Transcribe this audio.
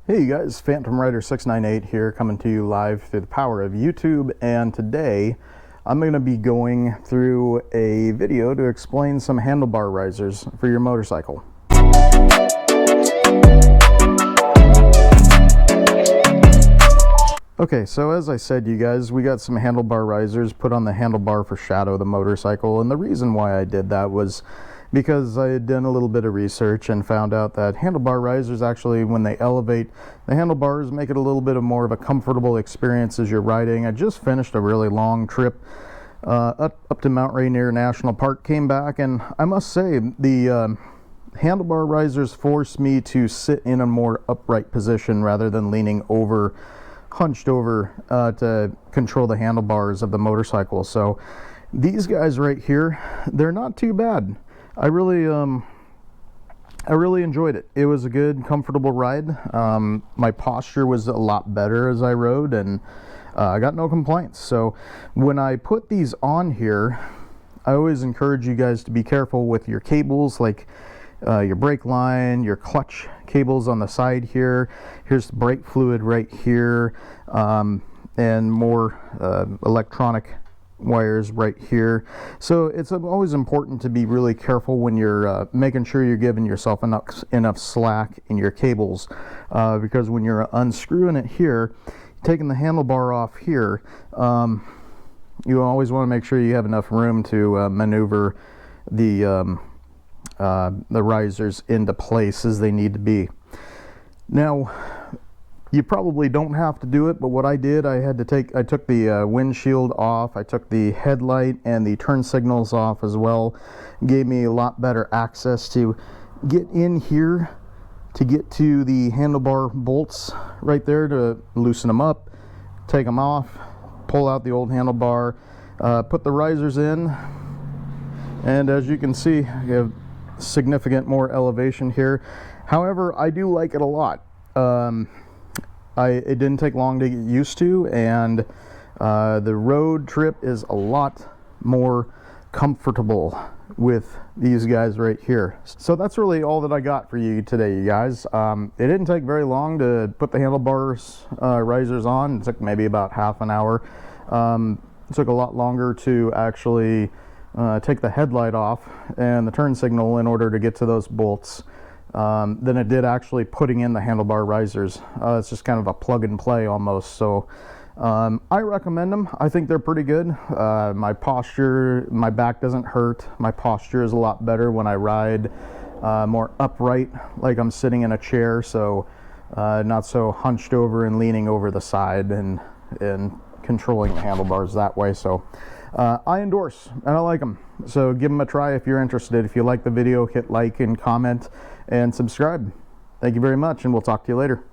Hey you guys, Phantom Rider 698 here, coming to you live through the power of YouTube, and today I'm going to be going through a video to explain some handlebar risers for your motorcycle. Okay, so as I said, you guys, we got some handlebar risers put on the handlebar for Shadow the motorcycle, and the reason why I did that was because I had done a little bit of research and found out that handlebar risers actually, when they elevate the handlebars, make it a little bit more of a comfortable experience as you're riding. I just finished a really long trip up to Mount Rainier National Park, came back, and I must say the handlebar risers forced me to sit in a more upright position rather than leaning over, hunched over to control the handlebars of the motorcycle. So these guys right here, they're not too bad. I really enjoyed it. It was a good, comfortable ride. My posture was a lot better as I rode, and I got no complaints. So when I put these on here, I always encourage you guys to be careful with your cables, like your brake line, your clutch cables on the side here. Here's the brake fluid right here, and more electronic wires right here. So it's always important to be really careful when you're making sure you're giving yourself enough slack in your cables, because when you're unscrewing it here, taking the handlebar off here, you always want to make sure you have enough room to maneuver the risers into place as they need to be. Now, you probably don't have to do it, but what I did, I took the windshield off, I took the headlight and the turn signals off as well. Gave me a lot better access to get in here, to get to the handlebar bolts right there, to loosen them up, take them off, pull out the old handlebar, put the risers in, and as you can see, you have significant more elevation here. However, I do like it a lot. It didn't take long to get used to, and the road trip is a lot more comfortable with these guys right here. So that's really all that I got for you today, you guys. It didn't take very long to put the handlebars risers on. It took maybe about half an hour. It took a lot longer to actually take the headlight off and the turn signal in order to get to those bolts than it did actually putting in the handlebar risers. It's just kind of a plug and play almost. So I recommend them. I think they're pretty good. My posture, my back doesn't hurt. My posture is a lot better when I ride more upright, like I'm sitting in a chair, so not so hunched over and leaning over the side and controlling the handlebars that way. So I endorse, and I like them. So give them a try if you're interested. If you like the video, hit like and comment and subscribe. Thank you very much, and we'll talk to you later.